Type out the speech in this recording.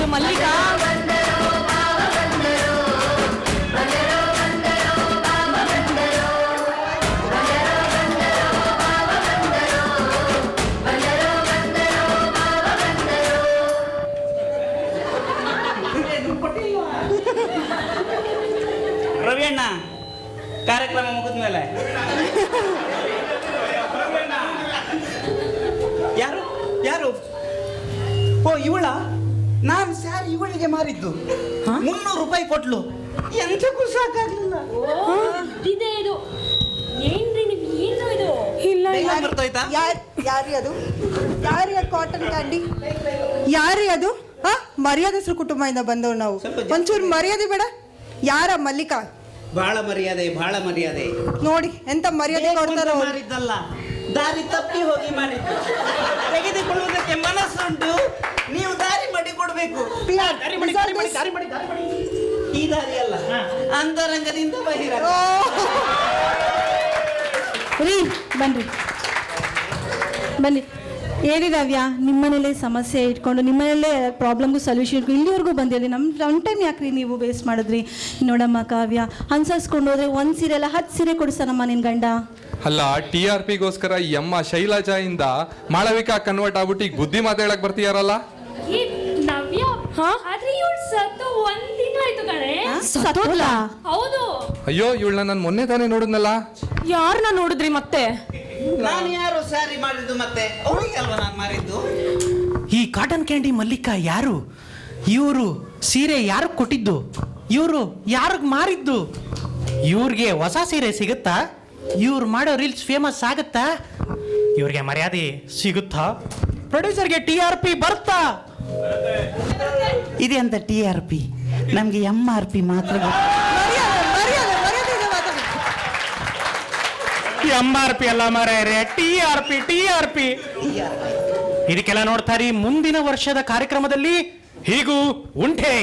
ಇದು ಮಲ್ಲಿಕಾ. ರವಿ ಅಣ್ಣ ಕಾರ್ಯಕ್ರಮ ಮುಗಿದ್ಮೇಲೆ ಯಾರು ಯಾರು? ಓ ಇವಳ? ನಾನು ಸ್ಯಾರಿ ಇವಳಿಗೆ ಮಾರಿದ್ದು 300 ರೂಪಾಯಿ ಕೊಟ್ಲು. ಎಂತಕ್ಕೂ ಸಾಕಾಗ್ಲಿಲ್ಲ. ಇದೇ ಇದು ಏನ್ರಿ ನೀವು ಏನು ಇದು? ಇಲ್ಲ ಬರ್ತೋಯ್ತಾ? ಯಾರಿ ಅದು? ಯಾರಿ ಕಾಟನ್ ಕ್ಯಾಂಡಿ? ಯಾರಿ ಅದು? ಮರ್ಯಾದೆಸ್ರು ಕುಟುಂಬದಿಂದ ಬಂದವ್ರು ನಾವು. ಒಂಚೂರು ಮರ್ಯಾದೆ ಬೇಡ? ಯಾರ ಮಲ್ಲಿಕಾ? ಬಹಳ ಮರ್ಯಾದೆ, ಬಹಳ ಮರ್ಯಾದೆ. ನೋಡಿ ಎಂತ ಮರ್ಯಾದೆ ಕೊಡ್ತಾರ. ಮಾರಿದ್ದಲ್ಲ, ದಾರಿ ತಪ್ಪಿ ಹೋಗಿ ಮಾಡಿದ್ದು. ತೆಗೆದುಕೊಳ್ಳುವುದಕ್ಕೆ ಮನಸ್ಸುಂಟು, ನೀವು ದಾರಿ ಮಾಡಿ ಕೊಡ್ಬೇಕು. ಈ ದಾರಿ ಅಲ್ಲ, ಅಂತರಂಗದಿಂದ ಬಹಿರಂಗ. ರೀ ಬನ್ರಿ ಬನ್ನಿ. ಹೇಳಿ ರವ್ಯಾ, ನಿಮ್ಮನೇಲೇ ಸಮಸ್ಯೆ ಇಟ್ಕೊಂಡು ನಿಮ್ಮನೇಲೇ ಪ್ರಾಬ್ಲಮ್ಗೂ ಸೊಲ್ಯೂಷನ್ ಇಟ್ಕೊಂಡು ಇಲ್ಲಿವರೆಗೂ ಬಂದಿರಲಿ. ನಮ್ಮ ಟೈಮ್ ಯಾಕ್ರಿ ನೀವು ವೇಸ್ಟ್ ಮಾಡಿದ್ರಿ? ನೋಡಮ್ಮ ಕಾವ್ಯ, ಅನ್ಸರ್ಸ್ಕೊಂಡು ಹೋದ್ರೆ 1 ಸೀರೆ ಅಲ್ಲ 10 ಸೀರೆ ಕೊಡಿಸ್ತಾನಮ್ಮ ನಿನ್ ಗಂಡ. ಅಲ್ಲ, TRPಗೋಸ್ಕರ ಈ ಅಮ್ಮ ಶೈಲಜಾ ಇಂದ ಮಾಳವಿಕಾ ಕನ್ವರ್ಟ್ ಆಗ್ಬಿಟ್ಟು ಈಗ ಬುದ್ಧಿ ಮಾತಾಡಕ್ ಬರ್ತೀಯಾರಲ್ಲ. ಈ ನವ್ಯ ಆದ್ರೆ ಇವಳು ಸತ್ತು 1 ದಿನ ಆಯ್ತು ಕಣೆ. ಸತ್ತೋದ್ಲ? ಹೌದು. ಅಯ್ಯೋ, ಇವಳನ್ನ ನಾನು ಮೊನ್ನೆ ತಾನೇ ನೋಡಿದ್ನಲ್ಲ. ಯಾರನ್ನ ನೋಡಿದ್ರಿ ಮತ್ತೆ? ನಾನು ಯಾರು ಸ್ಯಾರಿ ಮಾಡಿದ್ದು ಮತ್ತೆ? ಅವಳಿಗೆ ಅಲ್ವಾ ನಾನು ಮಾರಿದ್ದು. ಈ ಕಾಟನ್ ಕ್ಯಾಂಡಿ ಮಲ್ಲಿಕಾ ಯಾರು? ಇವರು ಸೀರೆ ಯಾರು ಕೊಟ್ಟಿದ್ದು? ಇವರು ಯಾರಿಗೆ ಮಾರಿದ್ದು? ಇವ್ರಿಗೆ ಹೊಸ ಸೀರೆ ಸಿಗುತ್ತಾ? ಇವ್ರು ಮಾಡೋ ರೀಲ್ಸ್ ಫೇಮಸ್ ಆಗುತ್ತಾ? ಇವ್ರಿಗೆ ಮರ್ಯಾದೆ ಸಿಗುತ್ತಾ? ಪ್ರೊಡ್ಯೂಸರ್ಗೆ TRP ಬರ್ತಾ? ಇದೆ ಅಂತ TRP, ನಮ್ಗೆ MRP ಮಾತ್ರ. MRP ಅಲ್ಲ ಮಾರಾಯರೆ, TRP. ಇದಕ್ಕೆಲ್ಲ ನೋಡ್ತಾರಿ ಮುಂದಿನ ವರ್ಷದ ಕಾರ್ಯಕ್ರಮದಲ್ಲಿ ಹೀಗೂ ಉಂಟೆ.